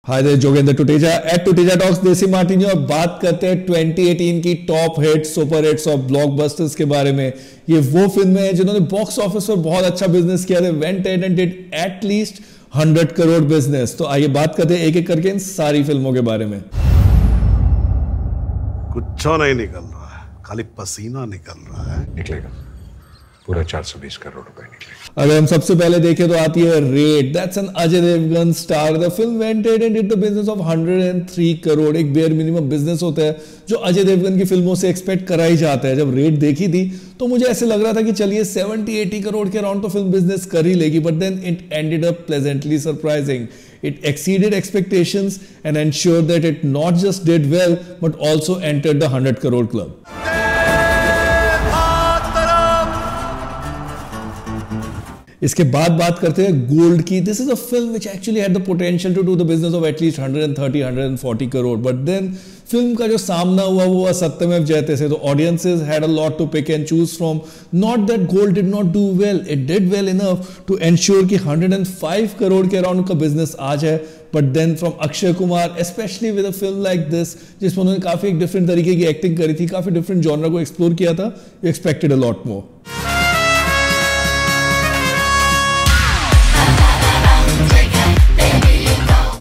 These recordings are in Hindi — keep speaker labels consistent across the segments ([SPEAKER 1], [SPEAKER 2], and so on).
[SPEAKER 1] Hi there, Jogendra Tuteja at Tuteja talks Desi martini और बात करते हैं 2018 की टॉप हिट्स, सुपर हिट्स और ब्लॉकबस्टर्स के बारे में। ये वो फिल्में हैं जिन्होंने बॉक्स ऑफिस पर बहुत अच्छा बिजनेस किया। They went and did at least 100 crore business. तो आइए बात करते हैं एक एक करके इन सारी फिल्मों के बारे में।
[SPEAKER 2] कुछ नहीं निकल रहा है, खाली पसीना निकल रहा है।
[SPEAKER 3] निकलेगा, पूरा 420 करोड़ रुपए निकलेगा।
[SPEAKER 1] अगर हम सबसे पहले देखें तो आती है Raid. That's an Ajay Devgn star. The film went and did the business of 103 crore. एक बेयर मिनिमम बिजनेस होता है जो अजय देवगन की फिल्मों से एक्सपेक्ट करा ही जाता है। जब रेड देखी थी तो मुझे ऐसे लग रहा था कि चलिए 70-80 करोड़ के अराउंड तो फिल्म बिजनेस कर ही लेगी, but then it ended up pleasantly surprising. It exceeded expectations and ensured that it not just did well but also entered the 100 crore club. इसके बाद बात करते हैं गोल्ड की. This is a film which actually had the potential to do the business of at least 130-140 crore, but then film का जो सामना हुआ वो सत्यमेव जयते से. तो audiences had a lot to pick and choose from. Not that Gold did not do well, it did well enough to ensure कि 105 करोड़ के अराउंड का बिजनेस आ जाए. But then from Akshay Kumar, specially with a film like this जिसमें उन्होंने काफी एक डिफरेंट तरीके की एक्टिंग करी थी, काफी डिफरेंट जॉनर को एक्सप्लोर किया था, you expected a lot more.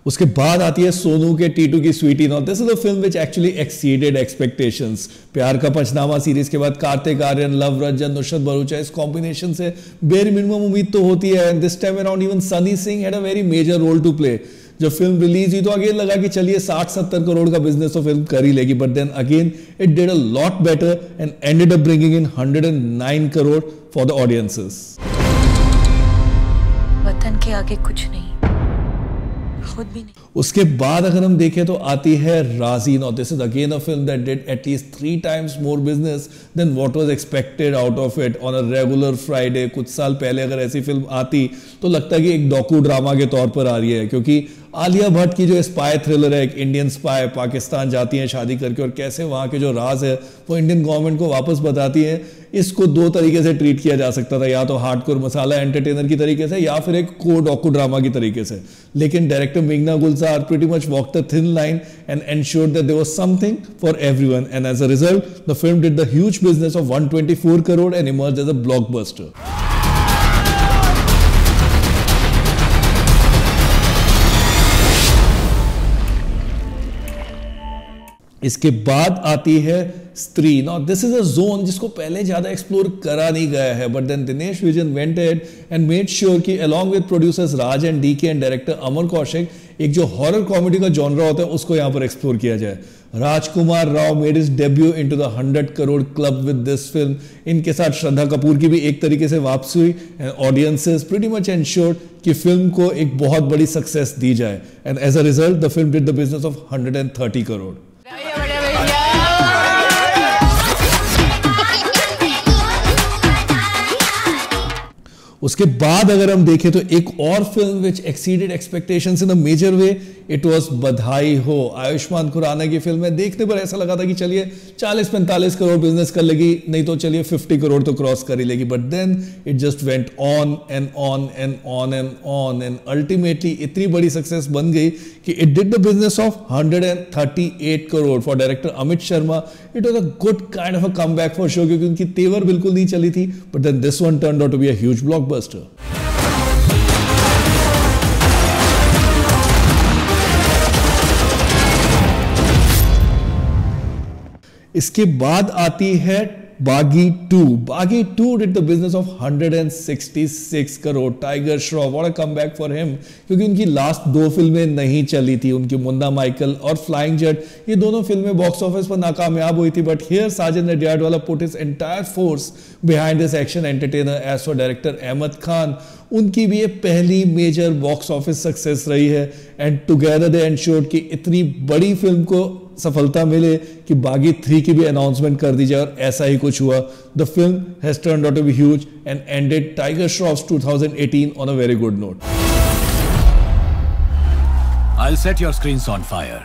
[SPEAKER 1] उसके बाद आती है सोनू के टीटू की Sweety. Now this is a film which actually exceeded expectations. Pyaar Ka Punchnama series के बाद कार्तिक आर्यन, लव रंजन, नुसरत भरूचा, इस कॉम्बिनेशन से बेयर मिनिमम उम्मीद तो होती है. And this time around even Sunny Singh had a very major role to play. जब फिल्म रिलीज हुई तो अगेन लगा कि चलिए 60-70 करोड़ का बिजनेस तो फिल्म कर ही लेगी, but then again it did a lot better and ended up bringing in 109 crore for the audiences.
[SPEAKER 4] वतन के आगे कुछ नहीं, खुद भी नहीं.
[SPEAKER 1] उसके बाद अगर हम देखें तो आती है Raazi. Now this is again a film that did at least 3 times more business than what was expected out of it on a regular Friday. कुछ साल पहले अगर ऐसी फिल्म आती तो लगता है कि एक डॉकू ड्रामा के तौर पर आ रही है, क्योंकि आलिया भट्ट की जो स्पाई थ्रिलर है, एक इंडियन स्पाई पाकिस्तान जाती है शादी करके और कैसे वहाँ के जो राज है वो इंडियन गवर्नमेंट को वापस बताती है. इसको 2 तरीके से ट्रीट किया जा सकता था, या तो हार्डकोर मसाला एंटरटेनर की तरीके से या फिर एक को डॉकू ड्रामा की तरीके से. लेकिन डायरेक्टर मेघना गुलजार pretty much walked the thin line and ensured that there was something for everyone, and as a result the film did the huge business of 124 crore and emerged as a blockbuster. इसके बाद आती है स्त्री. Now this is a zone जिसको पहले ज्यादा एक्सप्लोर करा नहीं गया है, but then Dinesh Vijan went ahead and made sure कि along with producers Raj and DK and director Amar Kaushik एक जो हॉरर कॉमेडी का जॉनरा होता है उसको यहाँ पर एक्सप्लोर किया जाए. Rajkummar Rao made his debut into the 100 crore club with this film. इनके साथ श्रद्धा कपूर की भी एक तरीके से वापसी हुई and audiences pretty much ensured कि फिल्म को एक बहुत बड़ी सक्सेस दी जाए. And as a result the film did the business of 130 crore. उसके बाद अगर हम देखें तो एक और film which exceeded expectations in a major way, it was Badhaai Ho. Ayushman Khurana की फिल्म है. देखने पर ऐसा लगा था कि चलिए 40-45 करोड़ बिजनेस कर लेगी, नहीं तो चलिए 50 करोड़ तो क्रॉस कर ही लेगी, but then it just went on and on and on and on and ultimately इतनी बड़ी सक्सेस बन गई कि it did the business of 138 crore. For director Amit Sharma it was a good kind of a comeback for show, क्योंकि उनकी तेवर बिल्कुल नहीं चली थी, but then this one turned out to be a huge blockbuster. इसके बाद आती है बागी 2. बागी 2 did the business of 166 crore. Tiger Shroff, what a comeback for him, क्योंकि उनकी लास्ट 2 फिल्में नहीं चली थी. उनकी मुन्ना माइकल और फ्लाइंग जेट, ये दोनों फिल्में बॉक्स ऑफिस पर नाकामयाब हुई थी, but here Sajid Nadiadwala put his entire force behind this action entertainer. As for director Ahmed Khan, उनकी भी ये पहली मेजर बॉक्स ऑफिस सक्सेस रही है एंड टुगेदर दे एंश्योर्ड कि इतनी बड़ी फिल्म को सफलता मिले कि बागी 3 की भी अनाउंसमेंट कर दी जाए, और ऐसा ही कुछ हुआ. The film has turned out to be huge and ended Tiger Shroff's 2018 on a very good note.
[SPEAKER 5] I'll set your screens on fire.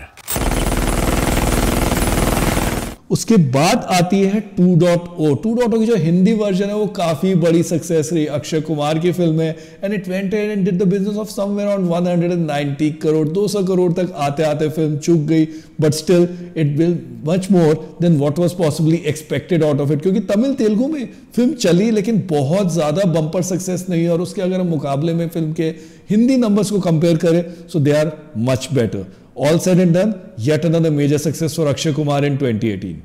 [SPEAKER 1] उसके बाद आती है 2.0 2.0 की जो हिंदी वर्जन है वो काफी बड़ी सक्सेस रही, अक्षय कुमार की फिल्म है, and it went and did the business of somewhere around 190 crore 200 crore तक आते आते फिल्म चूक गई, but still it will much more then what was possibly expected out of it, क्योंकि तमिल तेलुगु में फिल्म चली लेकिन बहुत ज्यादा बम्पर सक्सेस नहीं है, और उसके अगर हम मुकाबले में फिल्म के हिंदी नंबर्स को कंपेयर करें so they are much better. All said and done, yet another major success for Akshay Kumar in 2018.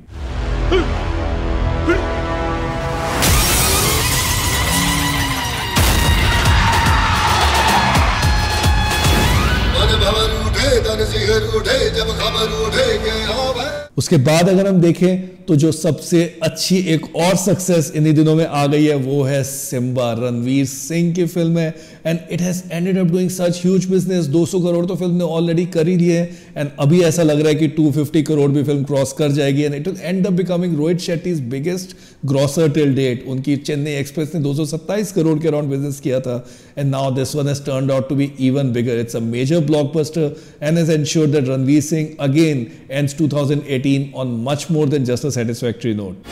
[SPEAKER 1] उसके बाद अगर हम देखें तो जो सबसे अच्छी एक और सक्सेस इन्हीं दिनों में आ गई है वो है सिम्बा, रणवीर सिंह की फिल्म है, and it has ended up doing such huge business. 200 crore तो फिल्म ने ऑलरेडी कर ही लिए, एंड अभी ऐसा लग रहा है कि 250 करोड़ भी फिल्म क्रॉस कर जाएगी, and it will end up becoming Rohit Shetty's biggest grosser till date. उनकी चेन्नई एक्सप्रेस ने 227 करोड़ के अराउंड बिजनेस किया था, and now this one has turned out to be even bigger. It's a major blockbuster and has ensured that Ranveer Singh again ends 2018 on much more than just a satisfactory note.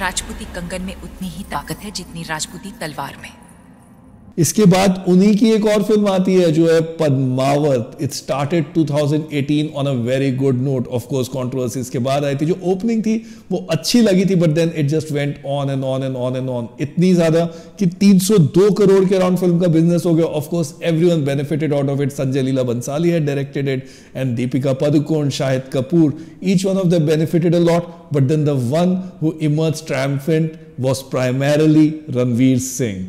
[SPEAKER 4] राजपूती कंगन में उतनी ही ताकत है जितनी राजपूती तलवार में.
[SPEAKER 1] इसके बाद उन्हीं की एक और फिल्म आती है जो है Padmaavat. It started 2018 on a very good note. Of course controversies के बाद आई थी. जो ओपनिंग थी वो अच्छी लगी थी, but then it just went on and on and on and on, इतनी ज्यादा कि 302 करोड़ के अराउंड फिल्म का बिजनेस हो गया. Of course everyone benefited out of it. Sanjay Leela Bhansali had directed it, and Deepika Padukone, Shahid Kapoor, each one of them benefited a lot, but then the one who emerged triumphant was primarily Ranveer Singh.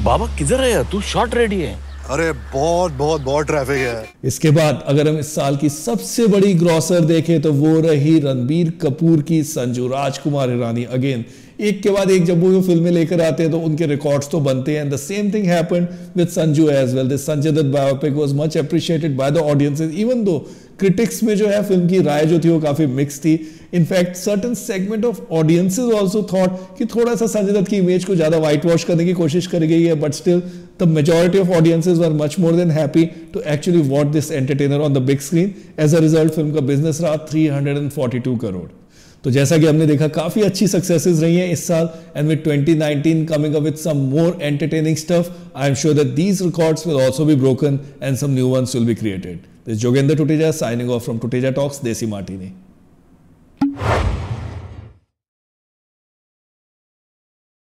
[SPEAKER 5] बाबा किधर है तू? शॉट रेडी है?
[SPEAKER 2] अरे बहुत बहुत बहुत ट्रैफिक है.
[SPEAKER 1] इसके बाद अगर हम इस साल की सबसे बड़ी ग्रॉसर देखें तो वो रही रणबीर कपूर की संजू राजकुमार हिरानी. अगेन एक के बाद एक जब वो फिल्में लेकर आते हैं तो उनके रिकॉर्ड्स तो बनते हैं. The same thing happened with Sanju as well. This Sanjay Dutt biopic was much appreciated by the audiences, even though critics में जो है फिल्म की राय जो थी वो काफी मिक्स थी. In fact certain segment of audiences also thought कि थोड़ा सा संजय दत्त की इमेज को ज्यादा व्हाइट वॉश करने की कोशिश करी गई है, but still the majority of audiences were much more than happy to actually watch this entertainer on the big screen. As a result film का बिजनेस रहा 342 करोड़. तो जैसा कि हमने देखा काफी अच्छी सक्सेसेस रही हैं इस साल, and with 2019 coming up with some more entertaining stuff, I am sure that these records will also be broken and some new ones will be created. This is Jogendra Tuteja signing off from Tuteja Talks, Desi Martini.